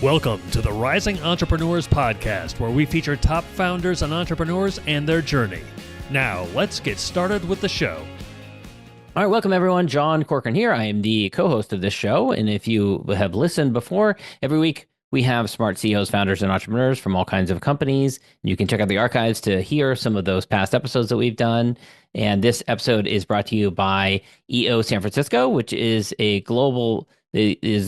Welcome to the Rising Entrepreneurs Podcast, where we feature top founders and entrepreneurs and their journey. Now, let's get started with the show. All right, welcome everyone. John Corcoran here. I am the co-host of this show. And if you have listened before, every week we have smart CEOs, founders, and entrepreneurs from all kinds of companies. You can check out the archives to hear some of those past episodes that we've done. And this episode is brought to you by EO San Francisco, which is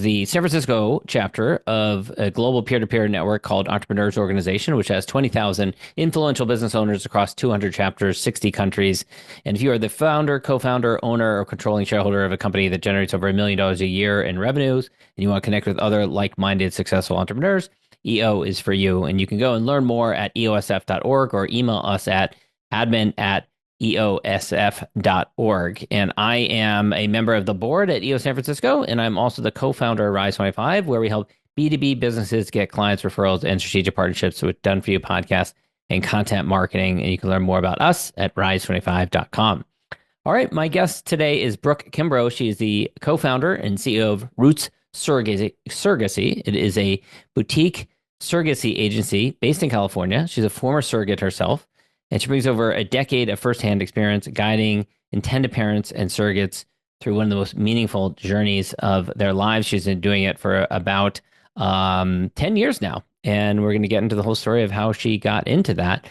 the San Francisco chapter of a global peer-to-peer network called Entrepreneurs Organization, which has 20,000 influential business owners across 200 chapters, 60 countries. And if you are the founder, co-founder, owner, or controlling shareholder of a company that generates over $1 million a year in revenues, and you want to connect with other like-minded successful entrepreneurs, EO is for you. And you can go and learn more at eosf.org or email us at admin@eosf.org. And I am a member of the board at EO San Francisco, and I'm also the co-founder of Rise 25, where we help B2B businesses get clients, referrals, and strategic partnerships with Done For You podcasts and content marketing. And you can learn more about us at rise25.com. All right, my guest today is Brooke Kimbrough. She is the co-founder and CEO of Roots Surrogacy. It is a boutique surrogacy agency based in California. She's a former surrogate herself, and she brings over a decade of firsthand experience guiding intended parents and surrogates through one of the most meaningful journeys of their lives. She's been doing it for about 10 years now, and we're going to get into the whole story of how she got into that.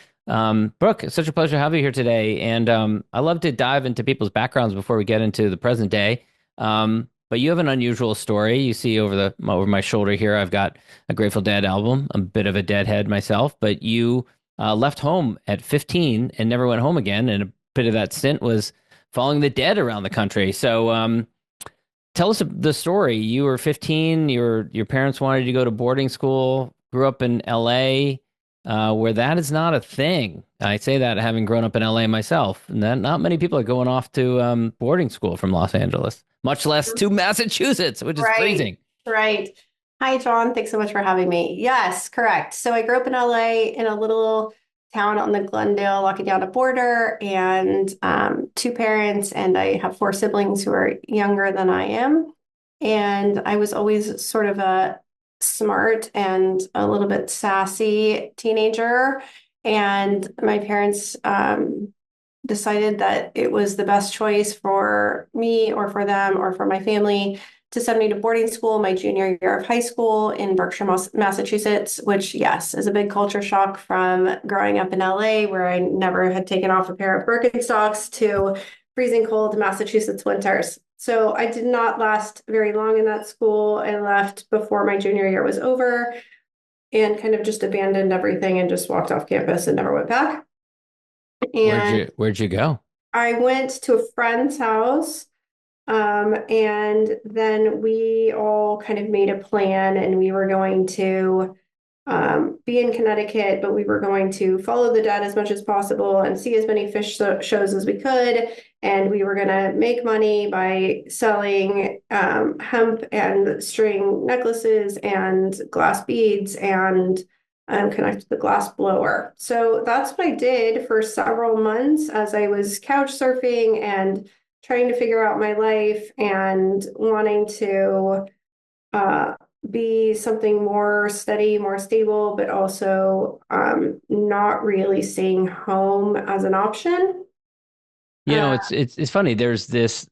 Brooke, it's such a pleasure to have you here today, and I love to dive into people's backgrounds before we get into the present day. But you have an unusual story. You see over my shoulder here, I've got a Grateful Dead album. I'm a bit of a deadhead myself, but you left home at 15 and never went home again. And a bit of that stint was following the dead around the country. So tell us the story. You were 15. Your parents wanted you to go to boarding school. Grew up in L.A., where that is not a thing. I say that having grown up in L.A. myself. And not many people are going off to boarding school from Los Angeles, much less to Massachusetts, which is freezing. Right. Hi, John. Thanks so much for having me. Yes, correct. So I grew up in LA in a little town on the Glendale-Lackawanna border, and two parents, and I have four siblings who are younger than I am. And I was always sort of a smart and a little bit sassy teenager. And my parents decided that it was the best choice for me or for them or for my family to send me to boarding school my junior year of high school in Berkshire, Massachusetts, which, yes, is a big culture shock from growing up in LA, where I never had taken off a pair of Birkenstocks, to freezing cold Massachusetts winters. So I did not last very long in that school. I left before my junior year was over and kind of just abandoned everything and just walked off campus and never went back. And Where'd you go? I went to a friend's house. And then we all kind of made a plan, and we were going to be in Connecticut, but we were going to follow the dead as much as possible and see as many fish shows as we could. And we were going to make money by selling hemp and string necklaces and glass beads and connect the glass blower. So that's what I did for several months as I was couch surfing and trying to figure out my life and wanting to be something more steady, more stable, but also not really staying home as an option. You know, it's funny. There's this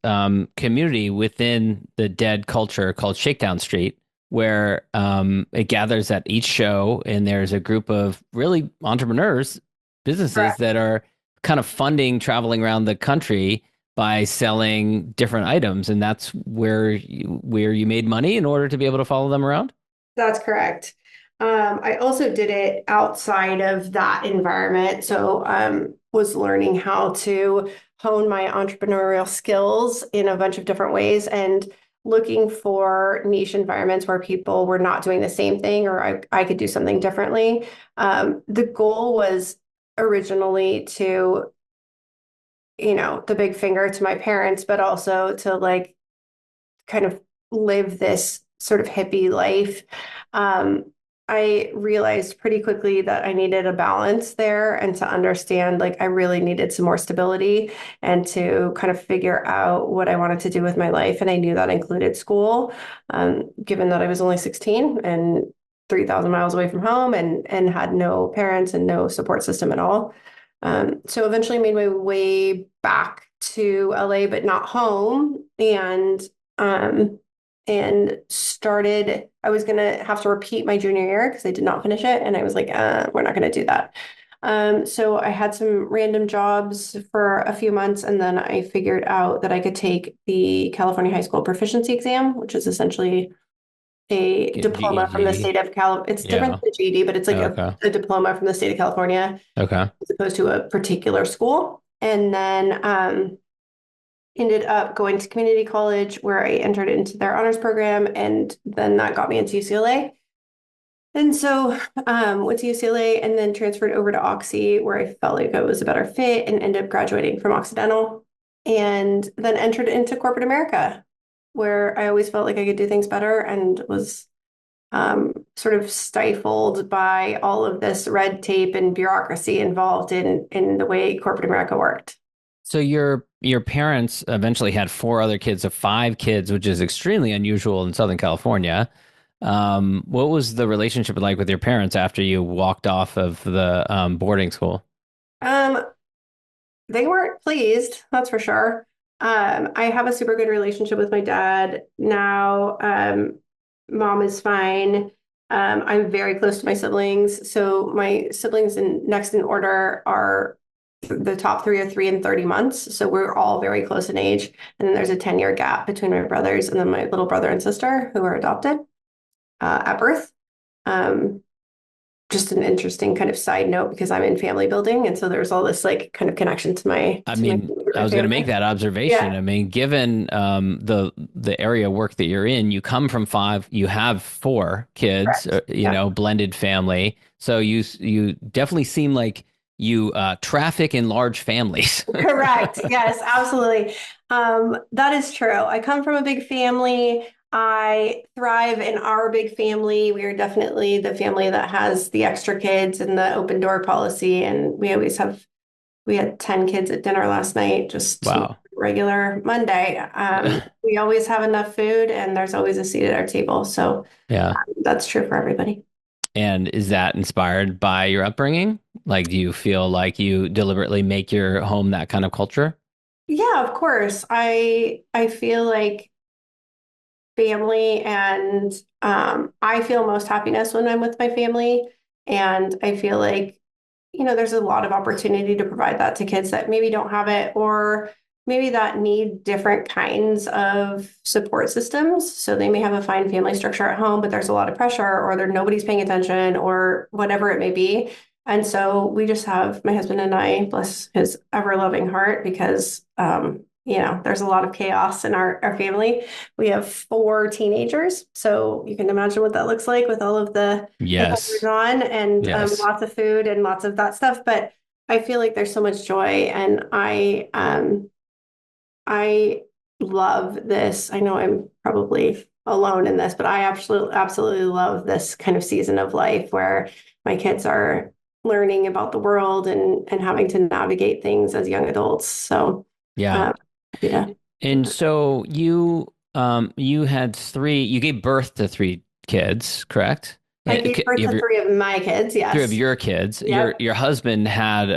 community within the dead culture called Shakedown Street, where it gathers at each show, and there's a group of really entrepreneurs, businesses Correct. that are kind of funding traveling around the country by selling different items, and that's where you made money in order to be able to follow them around? That's correct. I also did it outside of that environment. So was learning how to hone my entrepreneurial skills in a bunch of different ways and looking for niche environments where people were not doing the same thing, or I could do something differently. The goal was originally to, the big finger to my parents, but also to like kind of live this sort of hippie life. I realized pretty quickly that I needed a balance there, and to understand, like, I really needed some more stability and to kind of figure out what I wanted to do with my life. And I knew that included school, given that I was only 16 and 3,000 miles away from home and had no parents and no support system at all. So eventually made my way back to LA, but not home. And started, I was going to have to repeat my junior year because I did not finish it. And I was like, we're not going to do that. So I had some random jobs for a few months, and then I figured out that I could take the California High School Proficiency Exam, which is essentially a diploma from the GED. state of California. It's different Yeah. than the GED, but it's like Okay. a diploma from the state of California Okay. as opposed to a particular school. And then ended up going to community college where I entered into their honors program, and then that got me into UCLA. And so went to UCLA and then transferred over to Oxy, where I felt like it was a better fit, and ended up graduating from Occidental, and then entered into corporate America, where I always felt like I could do things better and was sort of stifled by all of this red tape and bureaucracy involved in the way corporate America worked. So your parents eventually had four other kids of five kids, which is extremely unusual in Southern California. What was the relationship like with your parents after you walked off of the boarding school? Um, they weren't pleased, that's for sure. I have a super good relationship with my dad now. Mom is fine. I'm very close to my siblings. So my siblings in next in order are the top three are 3 and 30 months. So we're all very close in age. And then there's a 10-year gap between my brothers and then my little brother and sister who are adopted at birth. Um, just an interesting kind of side note because I'm in family building. And so there's all this like kind of connection to I my mean, I was going to make family. that observation. Yeah, I mean, given the area of work that you're in, you come from five, you have four kids, correct. you Yeah. know, blended family. So you definitely seem like you traffic in large families. Correct. Yes, absolutely. That is true. I come from a big family. I thrive in our big family. We are definitely the family that has the extra kids and the open door policy. And we had 10 kids at dinner last night, just Wow. regular Monday. We always have enough food and there's always a seat at our table. So Yeah. that's true for everybody. And is that inspired by your upbringing? Like, do you feel like you deliberately make your home that kind of culture? Yeah, of course. I feel like family and I feel most happiness when I'm with my family. And I feel like, there's a lot of opportunity to provide that to kids that maybe don't have it or maybe that need different kinds of support systems. So they may have a fine family structure at home, but there's a lot of pressure or nobody's paying attention or whatever it may be. And so we just have my husband and I, bless his ever loving heart, because there's a lot of chaos in our family. We have 4 teenagers, so you can imagine what that looks like with all of the goings Yes. on and Yes. lots of food and lots of that stuff. But I feel like there's so much joy, and I love this. I know I'm probably alone in this, but I absolutely love this kind of season of life where my kids are learning about the world and having to navigate things as young adults. So, Yeah. um, yeah. And so you had three, you gave birth to three kids, correct? I And gave birth you have to 3 of my kids. three of Yes. your kids. Yep. Your husband had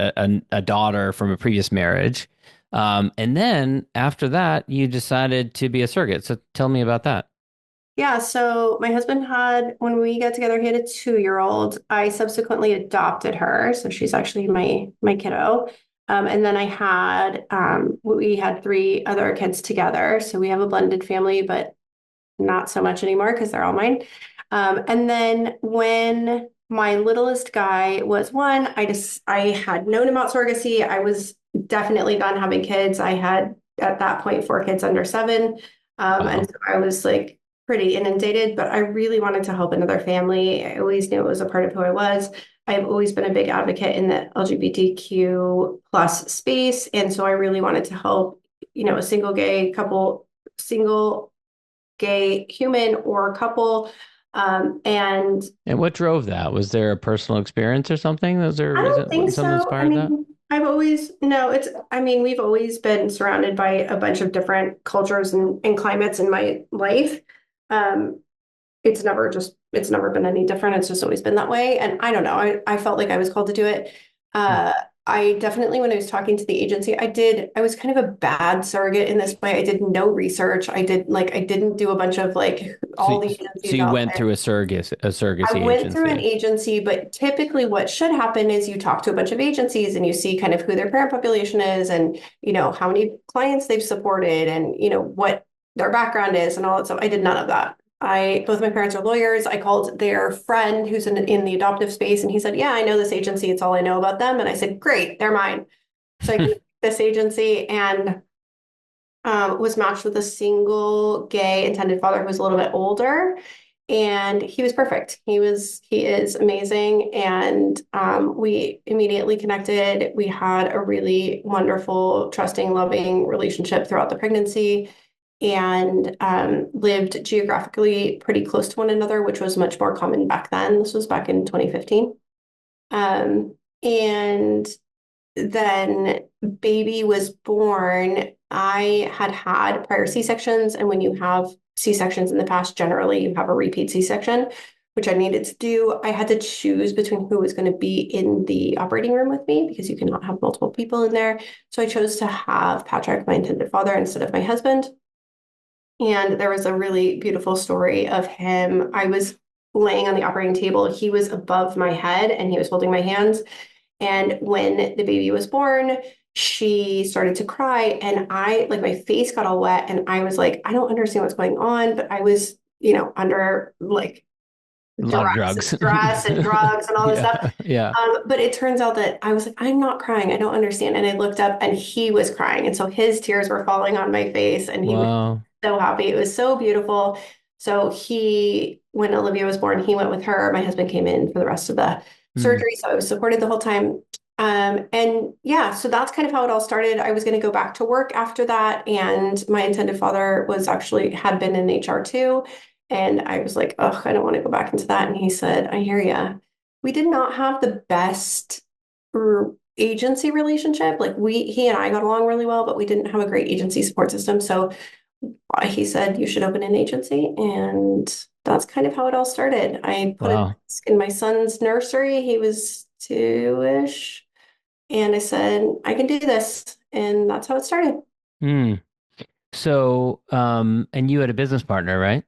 a daughter from a previous marriage. And then after that, you decided to be a surrogate. So tell me about that. Yeah. So my husband had, when we got together, he had a 2-year-old. I subsequently adopted her. So she's actually my kiddo. And then we had 3 other kids together. So we have a blended family, but not so much anymore because they're all mine. And then when my littlest guy was 1, I had known about surrogacy. I was definitely done having kids. I had at that point 4 kids under 7. And Wow. so I was like pretty inundated, but I really wanted to help another family. I always knew it was a part of who I was. I've always been a big advocate in the LGBTQ plus space. And so I really wanted to help, a single gay couple, single gay human or couple. And And what drove that? Was there a personal experience or something? Was there a I don't reason, think something so. I inspired that? mean, no, we've always been surrounded by a bunch of different cultures and climates in my life. Um, it's never been any different. It's just always been that way. And I don't know, I felt like I was called to do it. Mm. I definitely, when I was talking to the agency, I was kind of a bad surrogate in this way. I did no research. I didn't do a bunch of like So, all the so agencies you out went there. through a I surrogacy went through an agency. agency, but typically what should happen is you talk to a bunch of agencies and you see kind of who their parent population is and, how many clients they've supported and, what their background is and all that stuff. I did none of that. Both my parents are lawyers. I called their friend who's in the adoptive space and he said, yeah, I know this agency. It's all I know about them. And I said, great, they're mine. So I connected with this agency and was matched with a single gay intended father who was a little bit older, and he was perfect. He is amazing, and we immediately connected. We had a really wonderful, trusting, loving relationship throughout the pregnancy, and lived geographically pretty close to one another, which was much more common back then. This was back in 2015. And then baby was born. I had prior C-sections, and when you have C-sections in the past, generally you have a repeat C-section, which I needed to do. I had to choose between who was going to be in the operating room with me because you cannot have multiple people in there. So I chose to have Patrick, my intended father, instead of my husband. And there was a really beautiful story of him. I was laying on the operating table. He was above my head and he was holding my hands. And when the baby was born, she started to cry and my face got all wet and I was like, I don't understand what's going on, but I was, under like A lot of duress and drugs. stress and drugs and all this stuff. Yeah. Yeah. But it turns out that I was like, I'm not crying. I don't understand. And I looked up and he was crying. And so his tears were falling on my face and he was Wow. so happy. It was so beautiful. So when Olivia was born, he went with her. My husband came in for the rest of the Mm. surgery. So I was supported the whole time. And yeah, so that's kind of how it all started. I was going to go back to work after that. And my intended father had been in HR too. And I was like, oh, I don't want to go back into that. And he said, I hear you. We did not have the best agency relationship. Like he and I got along really well, but we didn't have a great agency support system. So he said, you should open an agency. And that's kind of how it all started. I put a Wow. desk in my son's nursery. He was two-ish. And I said, I can do this. And that's how it started. Mm. So, and you had a business partner, right?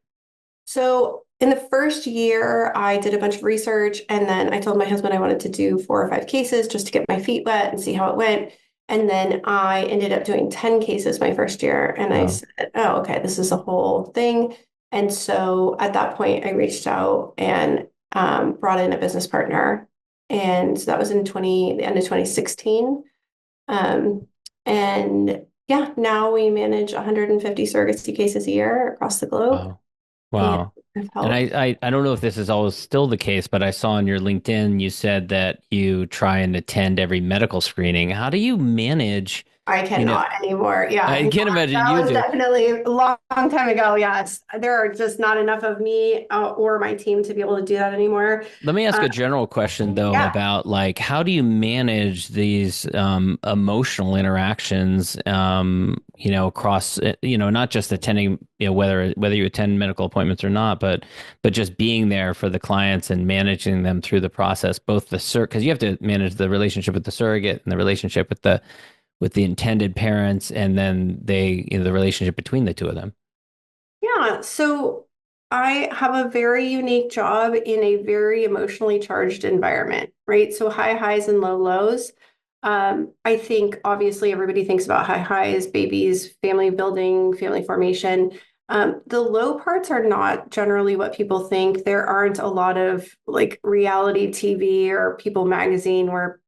So in the first year, I did a bunch of research, and then I told my husband I wanted to do 4 or 5 cases just to get my feet wet and see how it went. And then I ended up doing 10 cases my first year. And I Wow. said, oh, okay, this is a whole thing. And so at that point, I reached out and brought in a business partner. And so that was the end of 2016. Um, and yeah, now we manage 150 surrogacy cases a year across the globe. Wow. And Wow. I've And helped. I don't know if this is always still the case, but I saw on your LinkedIn you said that you try and attend every medical screening. How do you manage, I you know, cannot anymore. Yeah, I no, can't imagine that you was do. definitely a long time ago. Yes, there are just not enough of me or my team to be able to do that anymore. Let me ask Uh, a general question though yeah, about like how do you manage these emotional interactions across not just attending whether you attend medical appointments or not but just being there for the clients and managing them through the process both because you have to manage the relationship with the surrogate and the relationship with the intended parents and then the relationship between the two of them. yeah. So I have a very unique job in a very emotionally charged environment, right? So high highs and low lows. I think obviously everybody thinks about high highs, babies, family building, family formation. The low parts are not generally what people think. There aren't a lot of like reality TV or People magazine where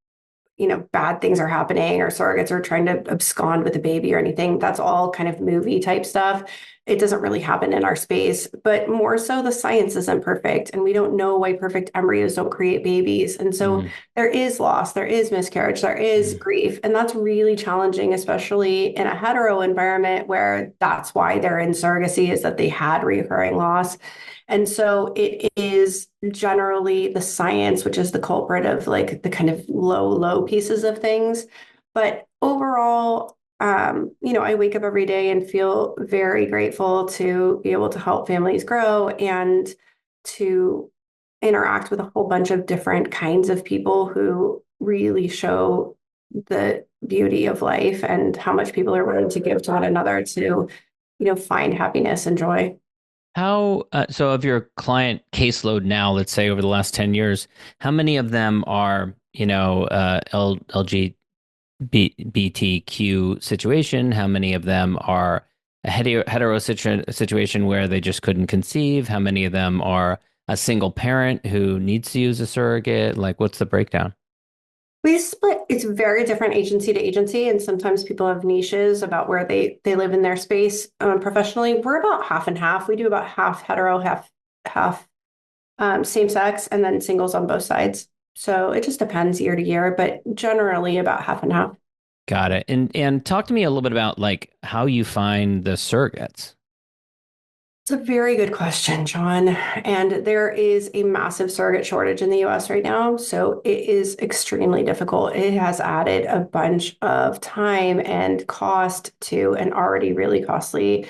bad things are happening or surrogates are trying to abscond with a baby or anything. That's all kind of movie type stuff. It doesn't really happen in our space, but more so the science isn't perfect and we don't know why perfect embryos don't create babies. And so Mm, there is loss, there is miscarriage, there is mm, grief. And that's really challenging, especially in a hetero environment where that's why they're in surrogacy is that they had recurring loss. And so it is generally the science, which is the culprit of like the kind of low pieces of things. But overall, I wake up every day and feel very grateful to be able to help families grow. And to interact with a whole bunch of different kinds of people who really show the beauty of life and how much people are willing to give to one another to, find happiness and joy. So of your client caseload now, let's say over the last 10 years, how many of them are, LGBTQ situation? How many of them are a situation where they just couldn't conceive? How many of them are a single parent who needs to use a surrogate? Like, what's the breakdown? We split, it's very different agency to agency, and sometimes people have niches about where they live in their space. Professionally, we're about half and half. We do about half hetero, half same sex, and then singles on both sides. So it just depends year to year, but generally about half and half. Got it. And talk to me a little bit about like how you find the surrogates. It's a very good question, John. And there is a massive surrogate shortage in the US right now. So it is extremely difficult. It has added a bunch of time and cost to an already really costly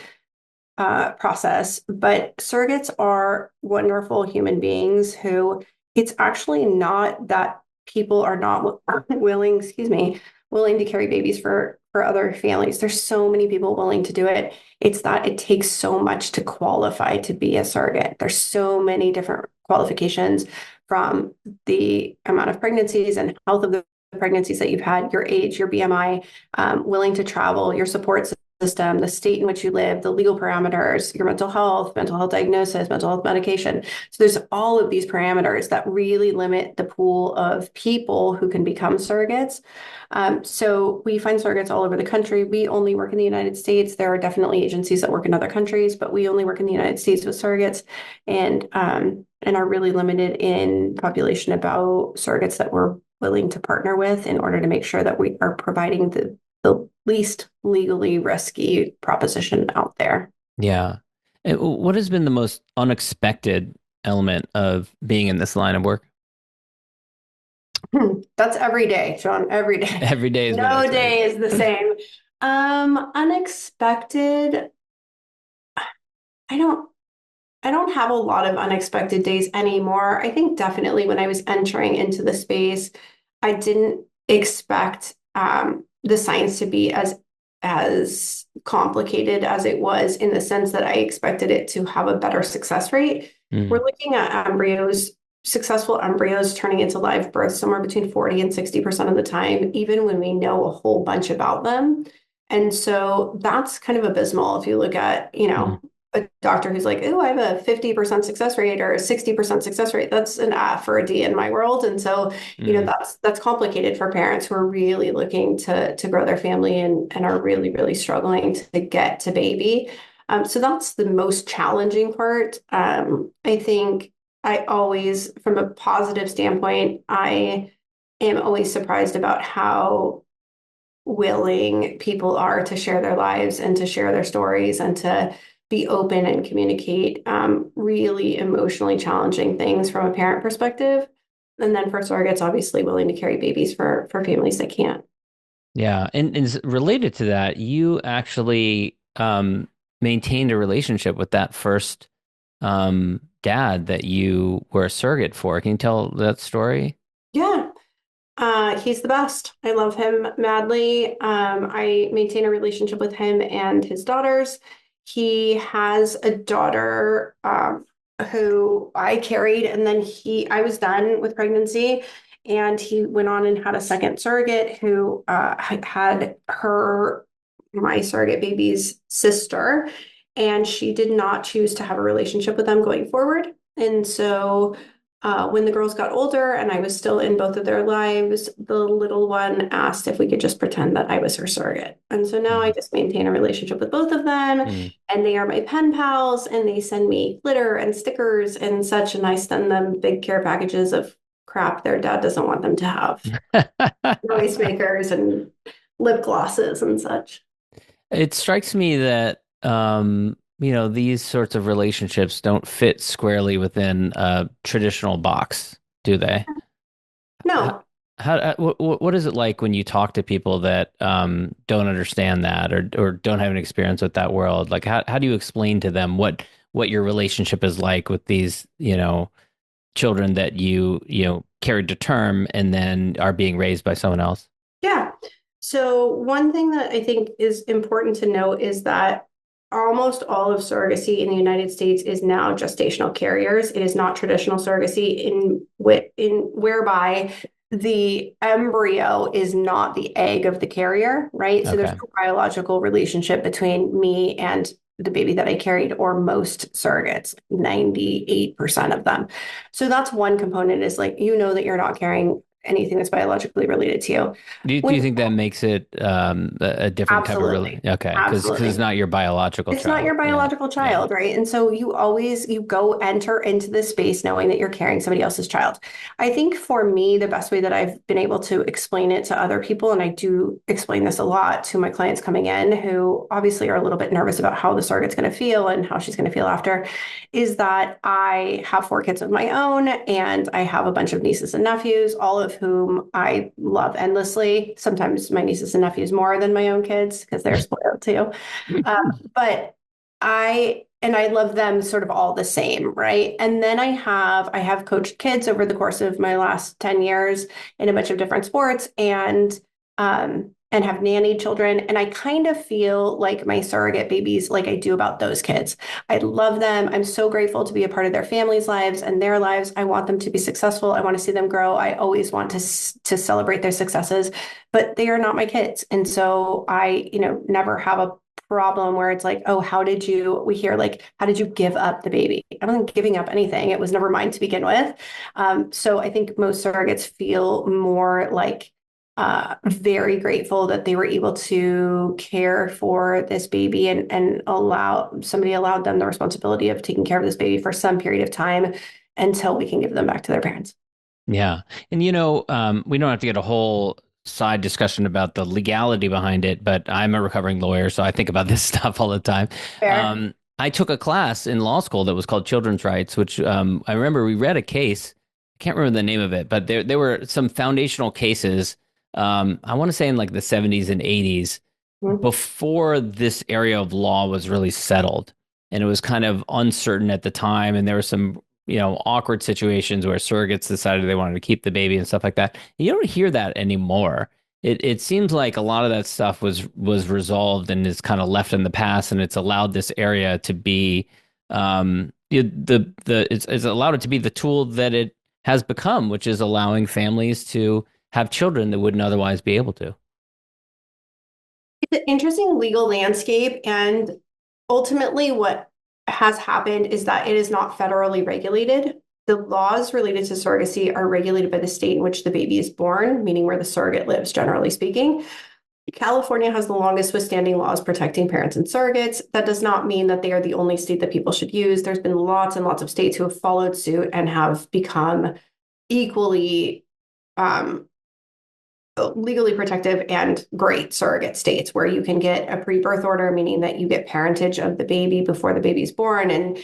process. But surrogates are wonderful human beings who it's actually not that people are not willing, excuse me, willing to carry babies for other families. There's so many people willing to do it. It's that it takes so much to qualify to be a surrogate. There's so many different qualifications from the amount of pregnancies and health of the pregnancies that you've had, your age, your BMI, willing to travel, your support system, the state in which you live, the legal parameters, your mental health diagnosis, mental health medication. So there's all of these parameters that really limit the pool of people who can become surrogates. So we find surrogates all over the country. We only work in the United States. There are definitely agencies that work in other countries, but we only work in the United States with surrogates and are really limited in population about surrogates that we're willing to partner with in order to make sure that we are providing the least legally risky proposition out there. Yeah. What has been the most unexpected element of being in this line of work? That's every day, John, every day. Every day is no day is the same. Unexpected. I don't I don't have a lot of unexpected days anymore. I think definitely when I was entering into the space, I didn't expect the science to be as complicated as it was in the sense that I expected it to have a better success rate. We're looking at successful embryos turning into live births somewhere between 40 and 60% of the time, even when we know a whole bunch about them. And so that's kind of abysmal if you look at, a doctor who's like, oh, I have a 50% success rate or a 60% success rate. That's an F or a D in my world. And so, that's complicated for parents who are really looking to grow their family and are really, really struggling to get to baby. So that's the most challenging part. I think I always, from a positive standpoint, I am always surprised about how willing people are to share their lives and to share their stories and to be open and communicate really emotionally challenging things from a parent perspective. And then for surrogates, obviously willing to carry babies for families that can't. Yeah. And related to that, you actually maintained a relationship with that first dad that you were a surrogate for. Can you tell that story? Yeah. He's the best. I love him madly. I maintain a relationship with him and his daughters. He has a daughter who I carried, and then I was done with pregnancy, and he went on and had a second surrogate who had my surrogate baby's sister, and she did not choose to have a relationship with them going forward. And so when the girls got older and I was still in both of their lives, the little one asked if we could just pretend that I was her surrogate. And so now I just maintain a relationship with both of them, and they are my pen pals, and they send me glitter and stickers and such, and I send them big care packages of crap their dad doesn't want them to have. Noisemakers and lip glosses and such. It strikes me that these sorts of relationships don't fit squarely within a traditional box, do they? No. What is it like when you talk to people that don't understand that or don't have an experience with that world? Like how do you explain to them what what your relationship is like with these, children that you carried to term and then are being raised by someone else. Yeah. So one thing that I think is important to note is that almost all of surrogacy in the United States is now gestational carriers. It is not traditional surrogacy in whereby the embryo is not the egg of the carrier, right? So there's Okay. no biological relationship between me and the baby that I carried, or most surrogates, 98% of them. So that's one component, is like, that you're not carrying anything that's biologically related to you. Do you When think that makes it a different type of Absolutely. Okay, because it's Absolutely. not your biological It's not your child. Yeah. biological Yeah. child, right? And so you go enter into this space knowing that you're carrying somebody else's child. I think for me, the best way that I've been able to explain it to other people, and I do explain this a lot to my clients coming in who obviously are a little bit nervous about how the surrogate's going to feel and how she's going to feel after, is that I have 4 kids of my own and I have a bunch of nieces and nephews, all of whom I love endlessly. Sometimes my nieces and nephews more than my own kids because they're spoiled too. But I love them sort of all the same, right? And then I have coached kids over the course of my last 10 years in a bunch of different sports, and have nanny children. And I kind of feel like my surrogate babies, like I do about those kids. I love them. I'm so grateful to be a part of their families' lives and their lives. I want them to be successful. I want to see them grow. I always want to celebrate their successes, but they are not my kids. And so I, never have a problem where it's like, oh, we hear like, how did you give up the baby? I wasn't giving up anything. It was never mine to begin with. So I think most surrogates feel more like very grateful that they were able to care for this baby, and somebody allowed them the responsibility of taking care of this baby for some period of time until we can give them back to their parents. Yeah. And we don't have to get a whole side discussion about the legality behind it, but I'm a recovering lawyer, so I think about this stuff all the time. Fair. I took a class in law school that was called Children's Rights, which I remember we read a case. I can't remember the name of it, but there were some foundational cases. I want to say in like the 70s and 80s, Mhm. before this area of law was really settled, and it was kind of uncertain at the time, and there were some awkward situations where surrogates decided they wanted to keep the baby and stuff like that. You don't hear that anymore. It seems like a lot of that stuff was resolved and is kind of left in the past, and it's allowed this area to be it's allowed it to be the tool that it has become, which is allowing families to have children that wouldn't otherwise be able to. It's an interesting legal landscape, and ultimately what has happened is that it is not federally regulated. The laws related to surrogacy are regulated by the state in which the baby is born, meaning where the surrogate lives, generally speaking. California has the longest withstanding laws protecting parents and surrogates. That does not mean that they are the only state that people should use. There's been lots and lots of states who have followed suit and have become equally um, legally protective and great surrogate states, where you can get a pre-birth order, meaning that you get parentage of the baby before the baby's born, and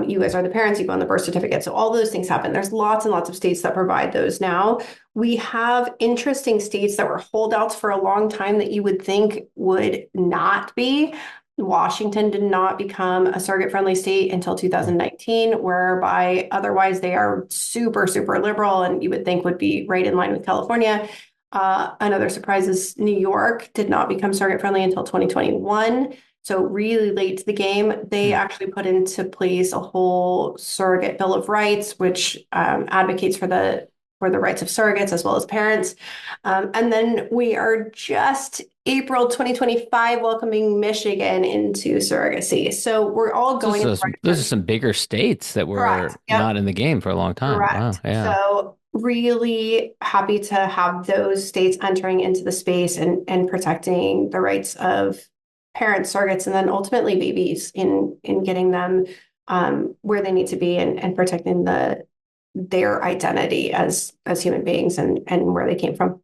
you guys are the parents, you go on the birth certificate. So all those things happen. There's lots and lots of states that provide those now. We have interesting states that were holdouts for a long time that you would think would not be. Washington did not become a surrogate friendly state until 2019, whereby otherwise they are super, super liberal and you would think would be right in line with California. Another surprise is New York did not become surrogate friendly until 2021. So really late to the game. They actually put into place a whole surrogate bill of rights, which advocates for the rights of surrogates as well as parents. And then we are just April 2025 welcoming Michigan into surrogacy. So we're all going in the right Those are direction. some bigger states that were Correct. not Yep. in the game for a long time. Wow. Correct. Yeah. So really happy to have those states entering into the space and protecting the rights of parents, surrogates, and then ultimately babies in getting them where they need to be, and protecting their identity as human beings, and where they came from.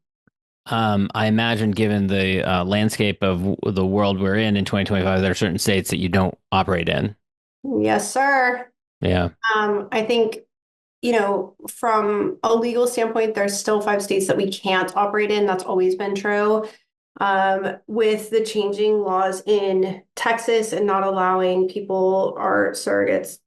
I imagine, given the landscape of the world we're in 2025, there are certain states that you don't operate in. Yes, sir. Yeah. I think, from a legal standpoint, there's still 5 states that we can't operate in. That's always been true. With the changing laws in Texas and not allowing people, our surrogates,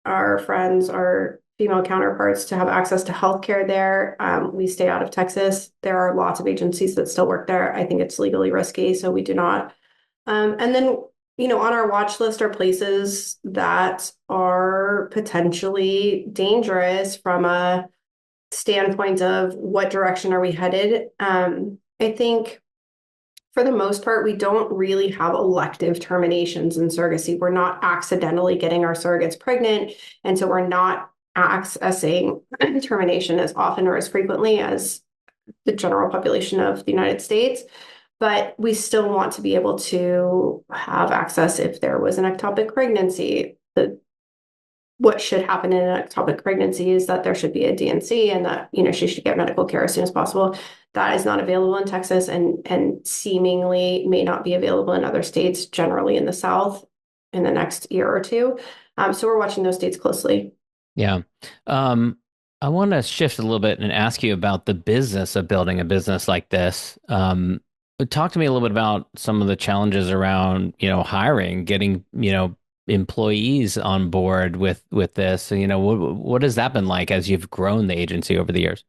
our friends, our female counterparts to have access to healthcare there. We stay out of Texas. There are lots of agencies that still work there. I think it's legally risky, so we do not. And then, on our watch list are places that are potentially dangerous from a standpoint of what direction are we headed. I think for the most part, we don't really have elective terminations in surrogacy. We're not accidentally getting our surrogates pregnant. And so we're not accessing termination as often or as frequently as the general population of the United States. But we still want to be able to have access if there was an ectopic pregnancy. What should happen in an ectopic pregnancy is that there should be a D&C and that, she should get medical care as soon as possible. That is not available in Texas and seemingly may not be available in other states, generally in the South in the next year or two. So we're watching those states closely. Yeah. I want to shift a little bit and ask you about the business of building a business like this. Talk to me a little bit about some of the challenges around, hiring, getting, employees on board with this. What has that been like as you've grown the agency over the years?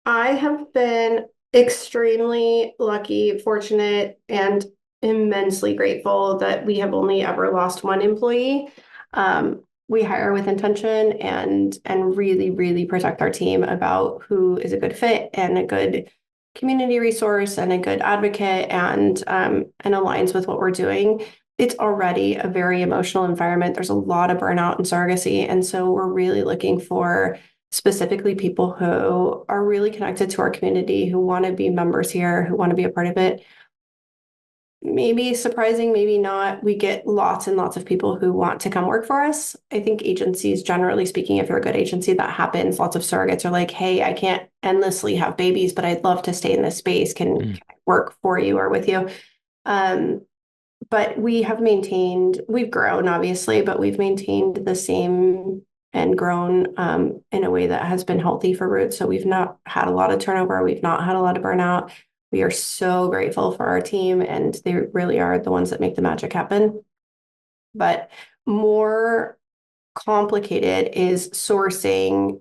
I have been extremely lucky, fortunate, and immensely grateful that we have only ever lost one employee. We hire with intention and really, really protect our team about who is a good fit and a good community resource and a good advocate and aligns with what we're doing. It's already a very emotional environment. There's a lot of burnout in surrogacy, and so we're really looking for specifically people who are really connected to our community, who want to be members here, who want to be a part of it. Maybe surprising, maybe not. We get lots and lots of people who want to come work for us. I think agencies, generally speaking, if you're a good agency, that happens. Lots of surrogates are like, hey, I can't endlessly have babies, but I'd love to stay in this space. Can I work for you or with you? But we've grown obviously, but we've maintained the same and grown in a way that has been healthy for Roots. So we've not had a lot of turnover. We've not had a lot of burnout. We are so grateful for our team, and they really are the ones that make the magic happen. But more complicated is sourcing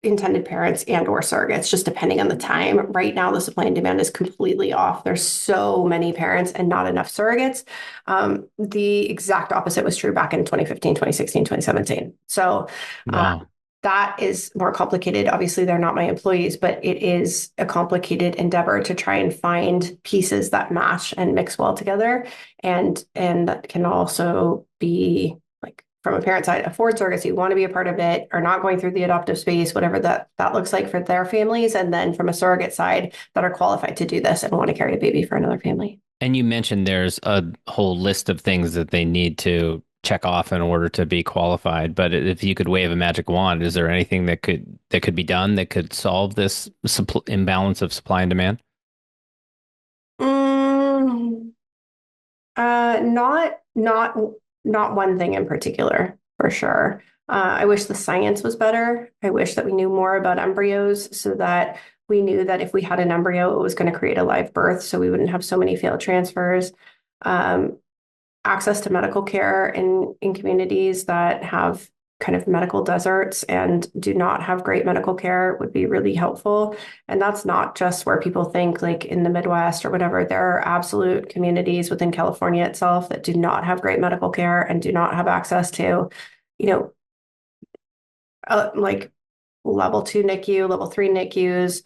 intended parents and or surrogates, just depending on the time. Right now, the supply and demand is completely off. There's so many parents and not enough surrogates. The exact opposite was true back in 2015, 2016, 2017. So Wow. that is more complicated. Obviously, they're not my employees, but it is a complicated endeavor to try and find pieces that match and mix well together. And that can also be like from a parent side, afford surrogacy, want to be a part of it, or not going through the adoptive space, whatever that looks like for their families. And then from a surrogate side that are qualified to do this and want to carry a baby for another family. And you mentioned there's a whole list of things that they need to check off in order to be qualified. But if you could wave a magic wand, is there anything that could be done that could solve this imbalance of supply and demand? Mm, not one thing in particular, for sure. I wish the science was better. I wish that we knew more about embryos so that we knew that if we had an embryo, it was going to create a live birth, so we wouldn't have so many failed transfers. Um, Access to medical care in communities that have kind of medical deserts and do not have great medical care would be really helpful. And that's not just where people think like in the Midwest or whatever. There are absolute communities within California itself that do not have great medical care and do not have access to, you know, like level 2 NICU, level 3 NICUs.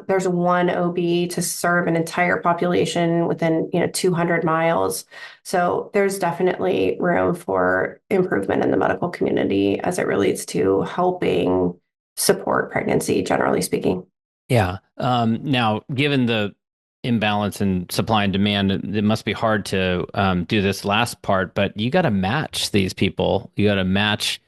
There's one OB to serve an entire population within 200 miles. So there's definitely room for improvement in the medical community as it relates to helping support pregnancy, generally speaking. Yeah. Now, given the imbalance in supply and demand, it must be hard to do this last part, but you got to match these people. You got to match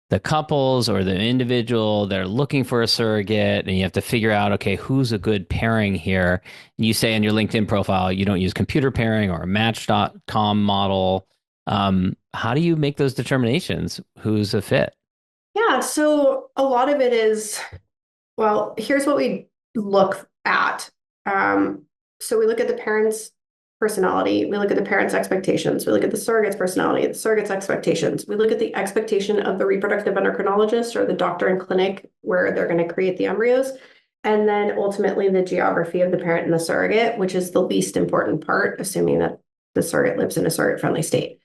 the couples or the individual that are looking for a surrogate, and you have to figure out, okay, who's a good pairing here. You say in your LinkedIn profile, you don't use computer pairing or a match.com model. How do you make those determinations? Who's a fit? Yeah, so a lot of it is, well, here's what we look at. So we look at the parent's personality, we look at the parent's expectations, we look at the surrogate's personality, the surrogate's expectations, we look at the expectation of the reproductive endocrinologist or the doctor in clinic where they're going to create the embryos, and then ultimately the geography of the parent and the surrogate, which is the least important part, assuming that the surrogate lives in a surrogate-friendly state.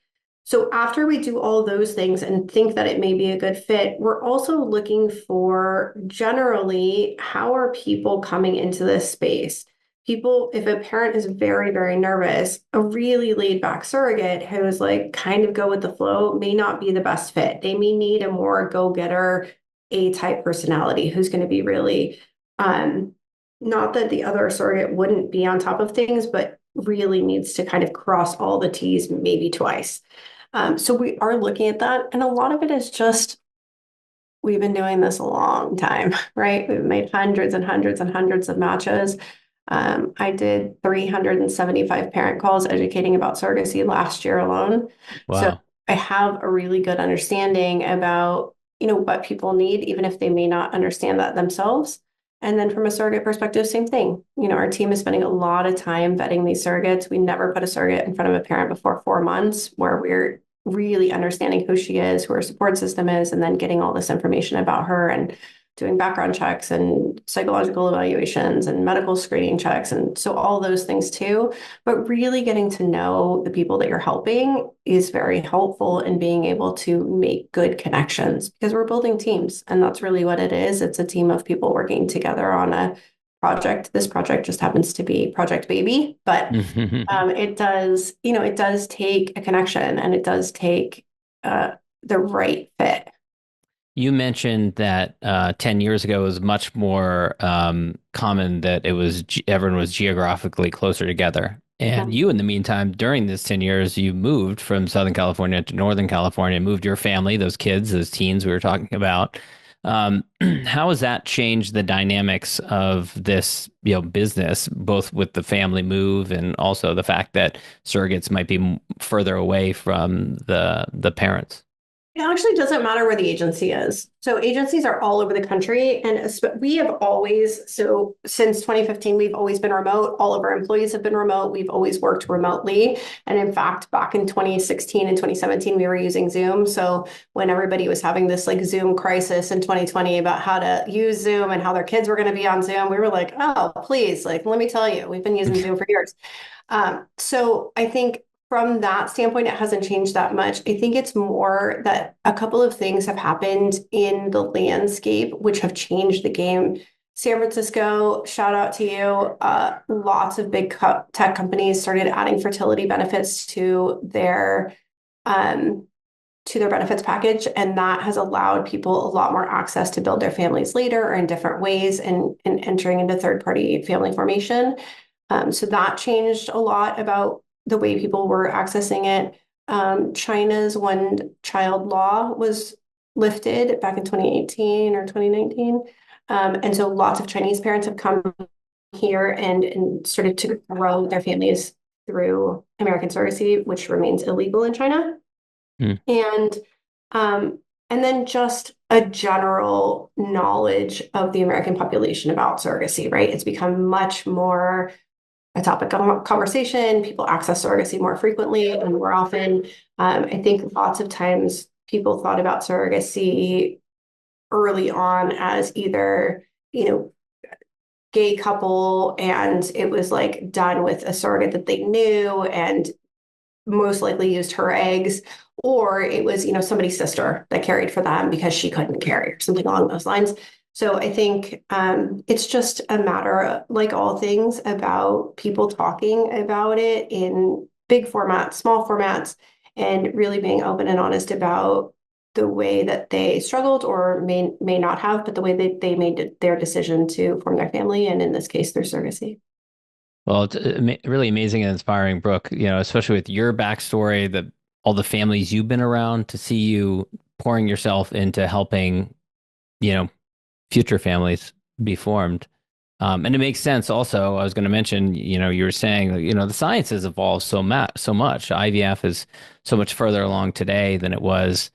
So after we do all those things and think that it may be a good fit, we're also looking for generally how are people coming into this space? People, if a parent is very, very nervous, a really laid back surrogate who's like kind of go with the flow may not be the best fit. They may need a more go-getter A-type personality who's going to be really, not that the other surrogate wouldn't be on top of things, but really needs to kind of cross all the T's maybe twice. So we are looking at that. And a lot of it is just, we've been doing this a long time, right? We've made hundreds and hundreds and hundreds of matches. I did 375 parent calls educating about surrogacy last year alone. So Wow. I have a really good understanding about, what people need, even if they may not understand that themselves. And then from a surrogate perspective, same thing. Our team is spending a lot of time vetting these surrogates. We never put a surrogate in front of a parent before 4 months, where we're really understanding who she is, who her support system is, and then getting all this information about her and doing background checks and psychological evaluations and medical screening checks. And so all those things too, but really getting to know the people that you're helping is very helpful in being able to make good connections because we're building teams. And that's really what it is. It's a team of people working together on a project. This project just happens to be Project Baby, but it does take a connection and it does take the right fit. You mentioned that 10 years ago it was much more common that everyone was geographically closer together. And you, in the meantime, during this 10 years, you moved from Southern California to Northern California, moved your family, those kids, those teens we were talking about. How has that changed the dynamics of this, business, both with the family move and also the fact that surrogates might be further away from the parents? It actually doesn't matter where the agency is. So agencies are all over the country. And we have always, so since 2015, we've always been remote. All of our employees have been remote. We've always worked remotely. And in fact, back in 2016 and 2017, we were using Zoom. So when everybody was having this like Zoom crisis in 2020 about how to use Zoom and how their kids were going to be on Zoom, we were like, oh, please, like, let me tell you, we've been using Zoom for years. So I think from that standpoint, it hasn't changed that much. I think it's more that a couple of things have happened in the landscape, which have changed the game. San Francisco, shout out to you. Lots of big tech companies started adding fertility benefits to their benefits package, and that has allowed people a lot more access to build their families later or in different ways and entering into third-party family formation. So that changed a lot about the way people were accessing it. China's one-child law was lifted back in 2018 or 2019. And so lots of Chinese parents have come here and started to grow their families through American surrogacy, which remains illegal in China. And and then just a general knowledge of the American population about surrogacy, right? It's become much more a topic of conversation. People access surrogacy more frequently and more often. I think lots of times people thought about surrogacy early on as either, gay couple, and it was like done with a surrogate that they knew and most likely used her eggs, or it was, somebody's sister that carried for them because she couldn't carry or something along those lines. So I think it's just a matter, like all things, about people talking about it in big formats, small formats, and really being open and honest about the way that they struggled or may not have, but the way that they made their decision to form their family, and in this case, their surrogacy. Well, it's really amazing and inspiring, Brooke, especially with your backstory, all the families you've been around to see you pouring yourself into helping, future families be formed. And it makes sense also, I was going to mention, you were saying, the science has evolved so much. IVF is so much further along today than it was,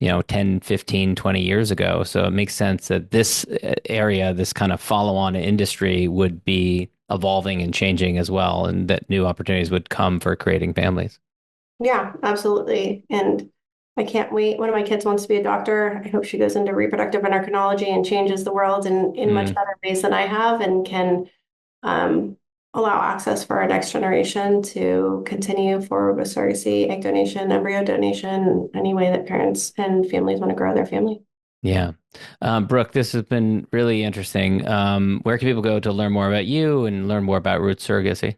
10, 15, 20 years ago. So it makes sense that this area, this kind of follow-on industry would be evolving and changing as well, and that new opportunities would come for creating families. Yeah, absolutely. And I can't wait. One of my kids wants to be a doctor. I hope she goes into reproductive endocrinology and changes the world in much better ways than I have, and can allow access for our next generation to continue forward with surrogacy, egg donation, embryo donation, any way that parents and families want to grow their family. Yeah. Brooke, this has been really interesting. Where can people go to learn more about you and learn more about Roots Surrogacy?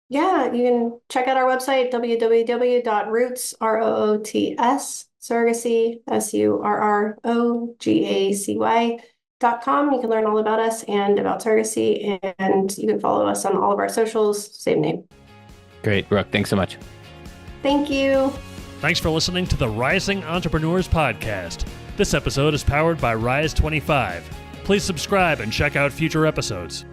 Yeah, you can check out our website, www.roots, ROOTS, surrogacy, surrogacy.com. You can learn all about us and about surrogacy, and you can follow us on all of our socials, same name. Great, Brooke. Thanks so much. Thank you. Thanks for listening to the Rising Entrepreneurs Podcast. This episode is powered by Rise 25. Please subscribe and check out future episodes.